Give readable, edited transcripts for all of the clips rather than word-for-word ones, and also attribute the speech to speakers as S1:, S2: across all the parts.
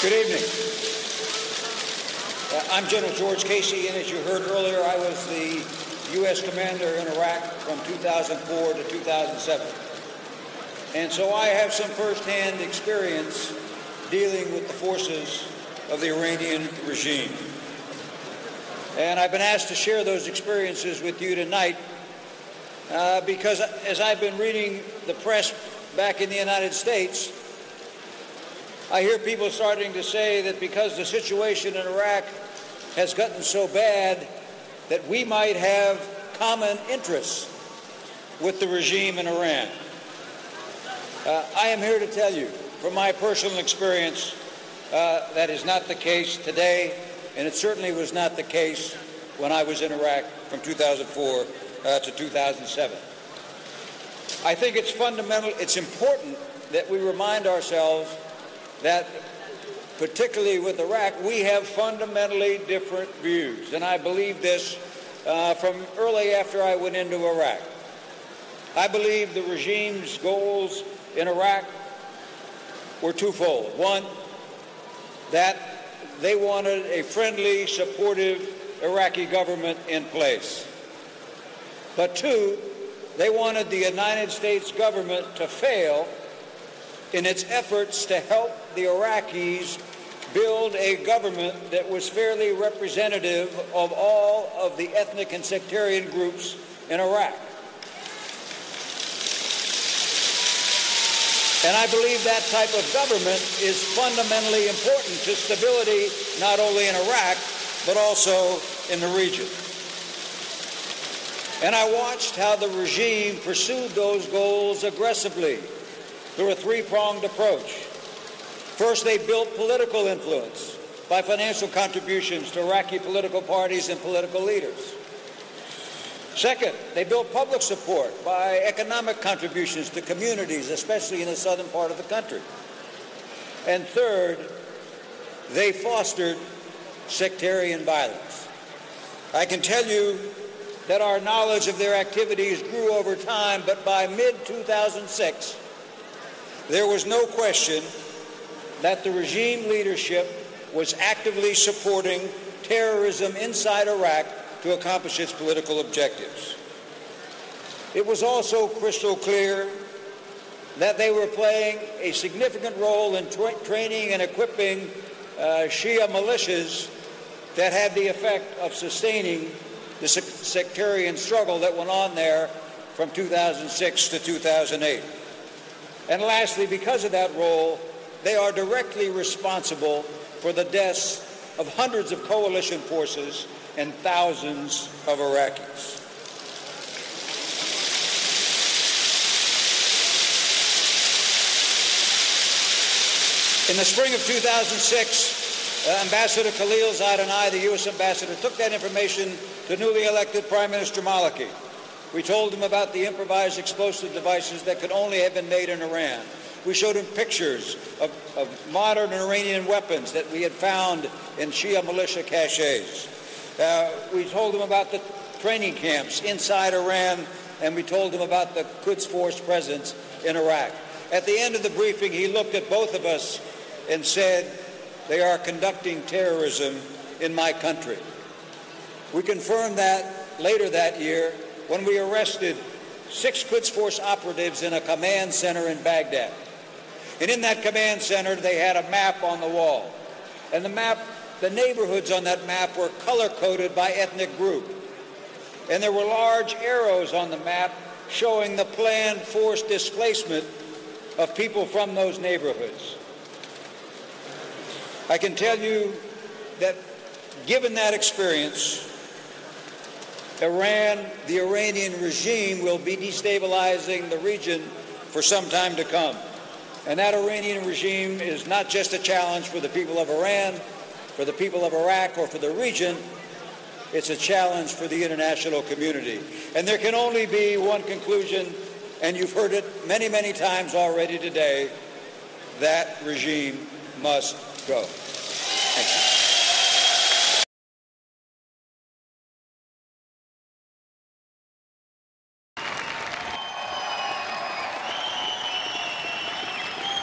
S1: Good evening. I'm General George Casey, and as you heard earlier, I was the U.S. commander in Iraq from 2004 to 2007. And so I have some firsthand experience dealing with the forces of the Iranian regime. And I've been asked to share those experiences with you tonight because as I've been reading the press back in the United States, I hear people starting to say that because the situation in Iraq has gotten so bad that we might have common interests with the regime in Iran. I am here to tell you, from my personal experience, that is not the case today, and it certainly was not the case when I was in Iraq from 2004 to 2007. I think it's important that we remind ourselves that, particularly with Iraq, we have fundamentally different views. And I believe this from early after I went into Iraq. I believe the regime's goals in Iraq were twofold. One, that they wanted a friendly, supportive Iraqi government in place. But two, they wanted the United States government to fail in its efforts to help the Iraqis build a government that was fairly representative of all of the ethnic and sectarian groups in Iraq. And I believe that type of government is fundamentally important to stability, not only in Iraq, but also in the region. And I watched how the regime pursued those goals aggressively through a three-pronged approach. First, they built political influence by financial contributions to Iraqi political parties and political leaders. Second, they built public support by economic contributions to communities, especially in the southern part of the country. And third, they fostered sectarian violence. I can tell you that our knowledge of their activities grew over time, but by mid-2006, there was no question that the regime leadership was actively supporting terrorism inside Iraq to accomplish its political objectives. It was also crystal clear that they were playing a significant role in training and equipping Shia militias that had the effect of sustaining the sectarian struggle that went on there from 2006 to 2008. And lastly, because of that role, they are directly responsible for the deaths of hundreds of coalition forces and thousands of Iraqis. In the spring of 2006, Ambassador Khalil Zayed and I, the U.S. ambassador, took that information to newly elected Prime Minister Maliki. We told him about the improvised explosive devices that could only have been made in Iran. We showed him pictures of modern Iranian weapons that we had found in Shia militia caches. We told him about the training camps inside Iran, and we told him about the Quds Force presence in Iraq. At the end of the briefing, he looked at both of us and said, "They are conducting terrorism in my country." We confirmed that later that year when we arrested 6 Quds Force operatives in a command center in Baghdad. And in that command center, they had a map on the wall. And the neighborhoods on that map were color-coded by ethnic group. And there were large arrows on the map showing the planned forced displacement of people from those neighborhoods. I can tell you that given that experience, the Iranian regime will be destabilizing the region for some time to come. And that Iranian regime is not just a challenge for the people of Iran, for the people of Iraq, or for the region. It's a challenge for the international community. And there can only be one conclusion, and you've heard it many, many times already today: that regime must go. Thank you.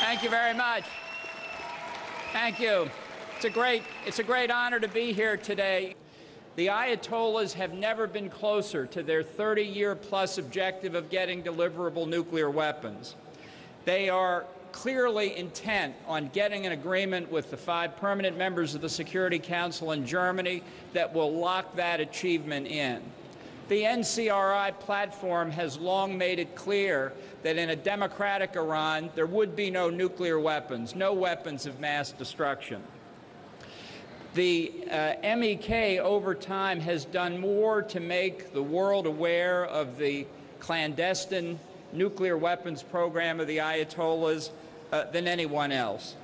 S2: Thank you very much. Thank you. It's a great honor to be here today. The Ayatollahs have never been closer to their 30-year-plus objective of getting deliverable nuclear weapons. They are clearly intent on getting an agreement with the 5 permanent members of the Security Council in Germany that will lock that achievement in. The NCRI platform has long made it clear that in a democratic Iran, there would be no nuclear weapons, no weapons of mass destruction. The MEK over time has done more to make the world aware of the clandestine nuclear weapons program of the Ayatollahs than anyone else.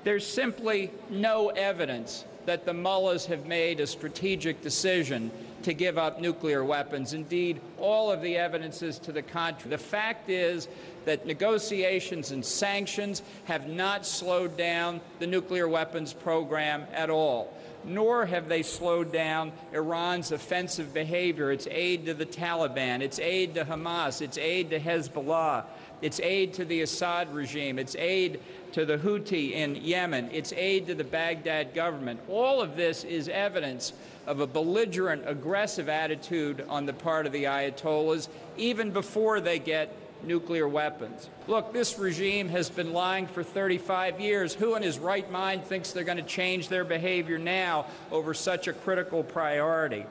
S2: There's simply no evidence that the mullahs have made a strategic decision to give up nuclear weapons. Indeed, all of the evidence is to the contrary. The fact is that negotiations and sanctions have not slowed down the nuclear weapons program at all, nor have they slowed down Iran's offensive behavior, its aid to the Taliban, its aid to Hamas, its aid to Hezbollah, its aid to the Assad regime, its aid to the Houthi in Yemen, its aid to the Baghdad government. All of this is evidence of a belligerent, aggressive attitude on the part of the Ayatollahs, even before they get nuclear weapons. Look, this regime has been lying for 35 years. Who in his right mind thinks they're going to change their behavior now over such a critical priority?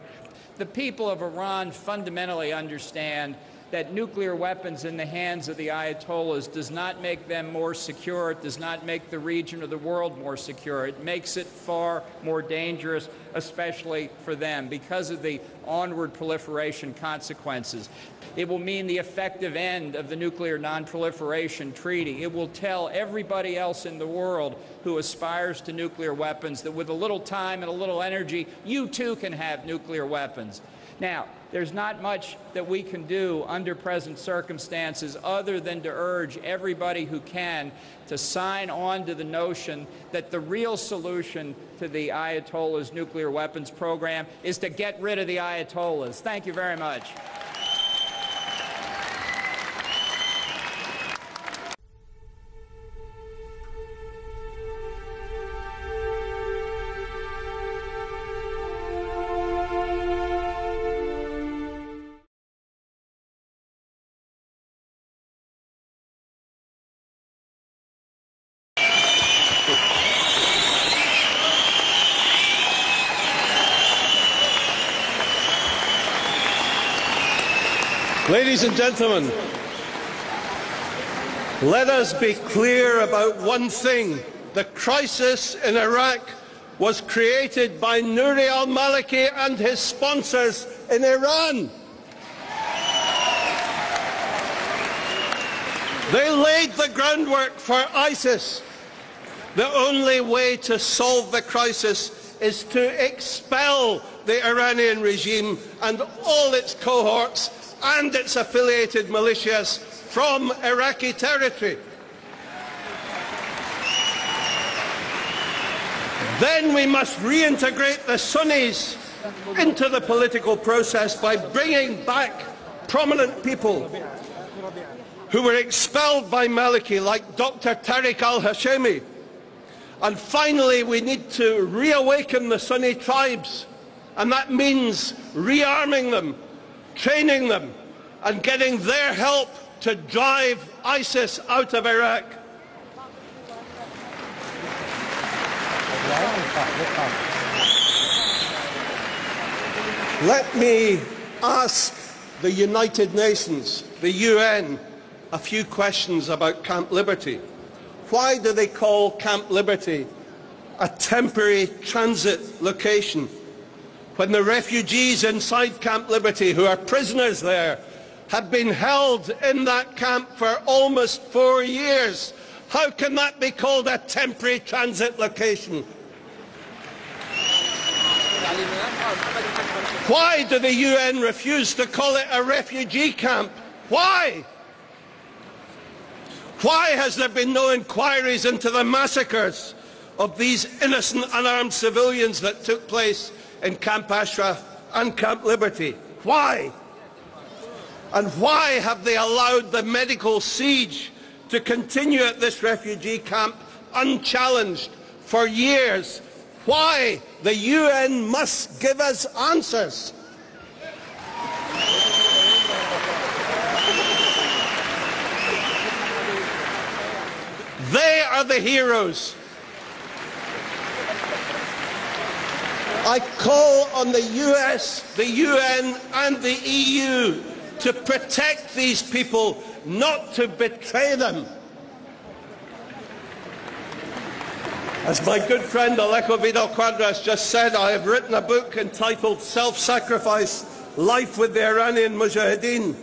S2: The people of Iran fundamentally understand that nuclear weapons in the hands of the Ayatollahs does not make them more secure. It does not make the region or the world more secure. It makes it far more dangerous, especially for them, because of the onward proliferation consequences. It will mean the effective end of the Nuclear Non-Proliferation Treaty. It will tell everybody else in the world who aspires to nuclear weapons that with a little time and a little energy, you too can have nuclear weapons. Now, there's not much that we can do under present circumstances other than to urge everybody who can to sign on to the notion that the real solution to the Ayatollahs' nuclear weapons program is to get rid of the Ayatollahs. Thank you very much.
S3: Ladies and gentlemen, let us be clear about one thing. The crisis in Iraq was created by Nouri al-Maliki and his sponsors in Iran. They laid the groundwork for ISIS. The only way to solve the crisis is to expel the Iranian regime and all its cohorts and its affiliated militias from Iraqi territory. Then we must reintegrate the Sunnis into the political process by bringing back prominent people who were expelled by Maliki, like Dr. Tariq al-Hashemi. And finally, we need to reawaken the Sunni tribes, and that means rearming them, training them, and getting their help to drive ISIS out of Iraq. Let me ask the United Nations, the UN, a few questions about Camp Liberty. Why do they call Camp Liberty a temporary transit location when the refugees inside Camp Liberty, who are prisoners there, have been held in that camp for almost 4 years? How can that be called a temporary transit location? Why do the UN refuse to call it a refugee camp? Why? Why has there been no inquiries into the massacres of these innocent unarmed civilians that took place in Camp Ashraf and Camp Liberty? Why? And why have they allowed the medical siege to continue at this refugee camp unchallenged for years. Why? The UN must give us answers. They are the heroes. I call on the US, the UN and the EU to protect these people, not to betray them. As my good friend Alejo Vidal-Quadras just said, I have written a book entitled Self-Sacrifice, Life with the Iranian Mujahideen,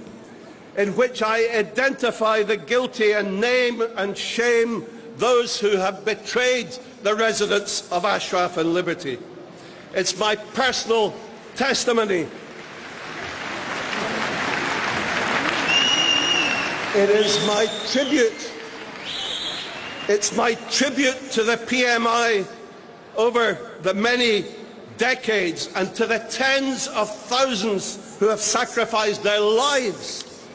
S3: in which I identify the guilty and name and shame those who have betrayed the residents of Ashraf and Liberty. It's my personal testimony. It is my tribute. It's my tribute to the PMI over the many decades and to the tens of thousands who have sacrificed their lives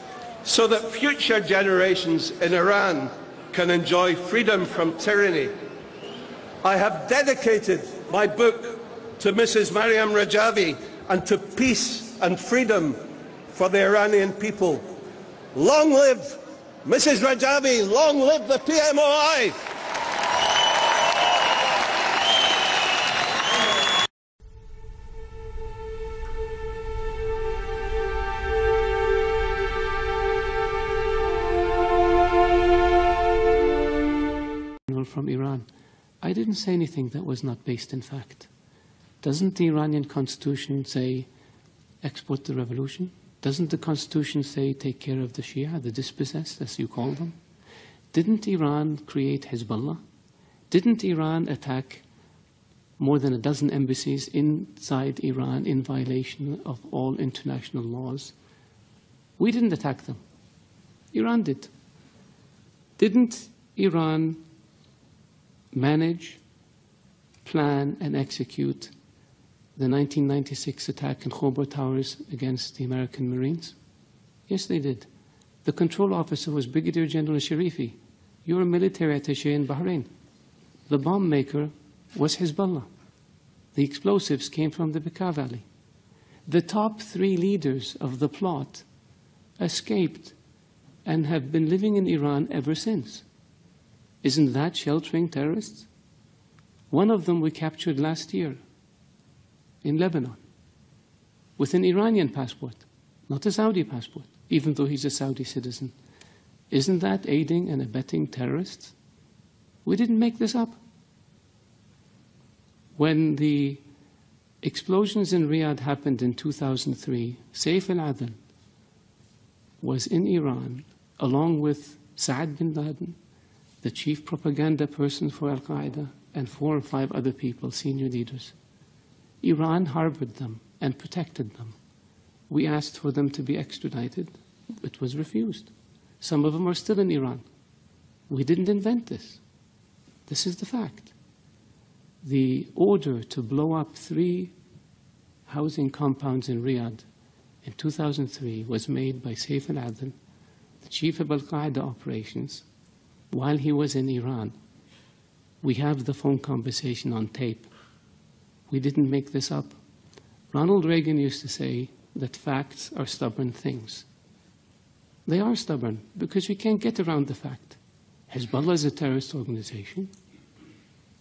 S3: so that future generations in Iran can enjoy freedom from tyranny. I have dedicated my book to Mrs. Maryam Rajavi and to peace and freedom for the Iranian people. Long live Mrs. Rajavi, long live the PMOI!
S4: From Iran. I didn't say anything that was not based in fact. Doesn't the Iranian constitution say export the revolution? Doesn't the constitution say take care of the Shia, the dispossessed, as you call them? Didn't Iran create Hezbollah? Didn't Iran attack more than a dozen embassies inside Iran in violation of all international laws? We didn't attack them. Iran did. Didn't Iran manage, plan, and execute the 1996 attack in Khobar Towers against the American Marines? Yes, they did. The control officer was Brigadier General Sharifi. You're a military attaché in Bahrain. The bomb maker was Hezbollah. The explosives came from the Bekaa Valley. The top 3 leaders of the plot escaped and have been living in Iran ever since. Isn't that sheltering terrorists? One of them we captured last year in Lebanon with an Iranian passport, not a Saudi passport, even though he's a Saudi citizen. Isn't that aiding and abetting terrorists? We didn't make this up. When the explosions in Riyadh happened in 2003, Saif al-Adel was in Iran along with Saad bin Laden, the chief propaganda person for al-Qaeda, and 4 or 5 other people, senior leaders. Iran harbored them and protected them. We asked for them to be extradited. It was refused. Some of them are still in Iran. We didn't invent this. This is the fact. The order to blow up 3 housing compounds in Riyadh in 2003 was made by Saif al-Adel, the chief of al-Qaeda operations, while he was in Iran. We have the phone conversation on tape. We didn't make this up. Ronald Reagan used to say that facts are stubborn things. They are stubborn because we can't get around the fact. Hezbollah is a terrorist organization.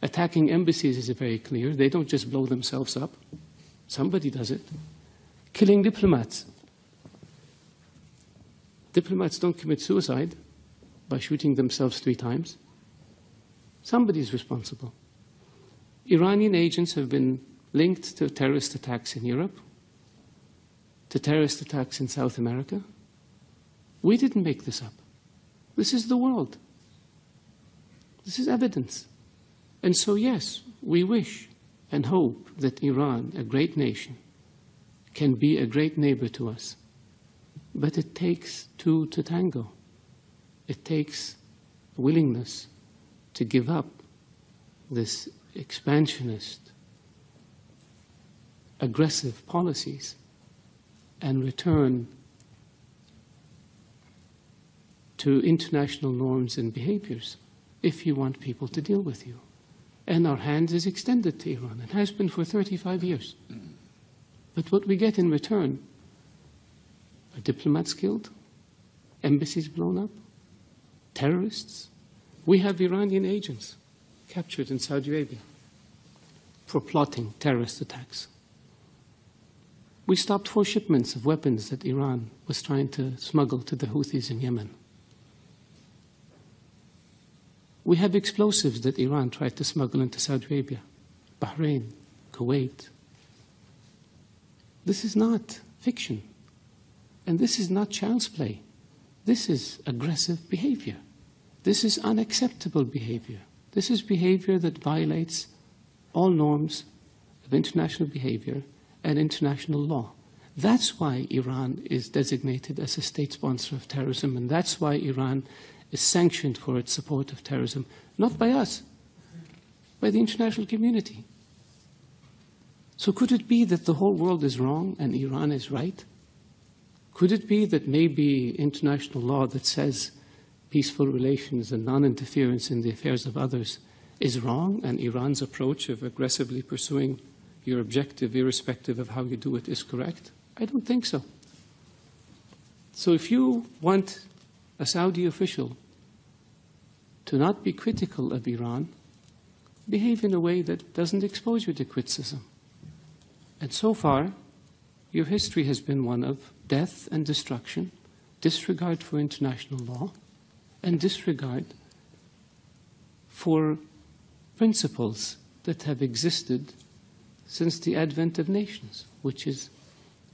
S4: Attacking embassies is very clear. They don't just blow themselves up. Somebody does it. Killing diplomats. Diplomats don't commit suicide by shooting themselves 3 times. Somebody's responsible. Iranian agents have been linked to terrorist attacks in Europe, to terrorist attacks in South America. We didn't make this up. This is the world. This is evidence. And so, yes, we wish and hope that Iran, a great nation, can be a great neighbor to us. But it takes 2 to tango. It takes willingness to give up this expansionist, aggressive policies and return to international norms and behaviors if you want people to deal with you. And our hand is extended to Iran and has been for 35 years. But what we get in return are diplomats killed, embassies blown up, terrorists. We have Iranian agents captured in Saudi Arabia for plotting terrorist attacks. We stopped 4 shipments of weapons that Iran was trying to smuggle to the Houthis in Yemen. We have explosives that Iran tried to smuggle into Saudi Arabia, Bahrain, Kuwait. This is not fiction. And this is not child's play. This is aggressive behavior. This is unacceptable behavior. This is behavior that violates all norms of international behavior and international law. That's why Iran is designated as a state sponsor of terrorism, and that's why Iran is sanctioned for its support of terrorism, not by us, by the international community. So could it be that the whole world is wrong and Iran is right? Could it be that maybe international law that says peaceful relations and non-interference in the affairs of others is wrong, and Iran's approach of aggressively pursuing your objective, irrespective of how you do it, is correct? I don't think so. So if you want a Saudi official to not be critical of Iran, behave in a way that doesn't expose you to criticism. And so far, your history has been one of death and destruction, disregard for international law, and disregard for principles that have existed since the advent of nations, which is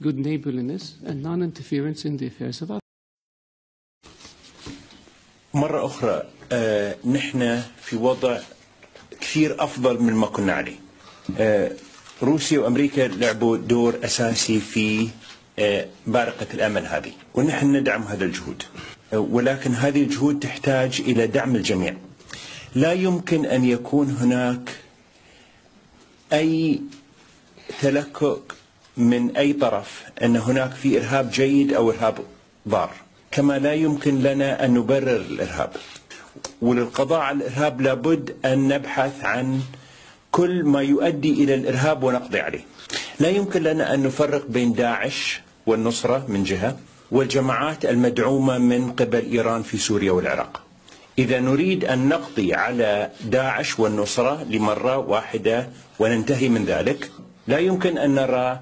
S4: good neighborliness and non-interference in the affairs of others.
S5: مرة أخرى نحن في وضع كثير أفضل من ما كنا عليه. روسيا وأمريكا لعبوا دور أساسي في بارقة الأمل هذه، ونحن ندعم هذا الجهود، ولكن هذه الجهود تحتاج إلى دعم الجميع. لا يمكن أن يكون هناك أي تلكؤ من أي طرف أن هناك في إرهاب جيد أو إرهاب ضار، كما لا يمكن لنا أن نبرر الإرهاب. وللقضاء على الإرهاب لابد أن نبحث عن كل ما يؤدي إلى الإرهاب ونقضي عليه. لا يمكن لنا أن نفرق بين داعش والنصرة من جهة والجماعات المدعومة من قبل إيران في سوريا والعراق. إذا نريد أن نقضي على داعش والنصرة لمرة واحدة وننتهي من ذلك، لا يمكن أن نرى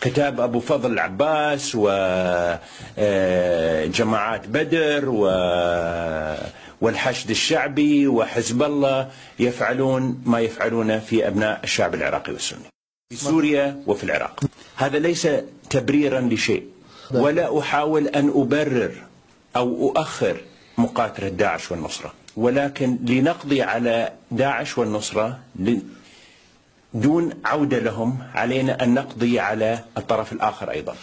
S5: كتاب أبو فضل العباس وجماعات بدر والحشد الشعبي وحزب الله يفعلون ما يفعلون في أبناء الشعب العراقي والسني في سوريا وفي العراق. هذا ليس تبريرا لشيء، ولا أحاول أن أبرر أو أؤخر مقاتلة داعش والنصرة، ولكن لنقضي على داعش والنصرة دون عودة لهم علينا أن نقضي على الطرف الآخر أيضا.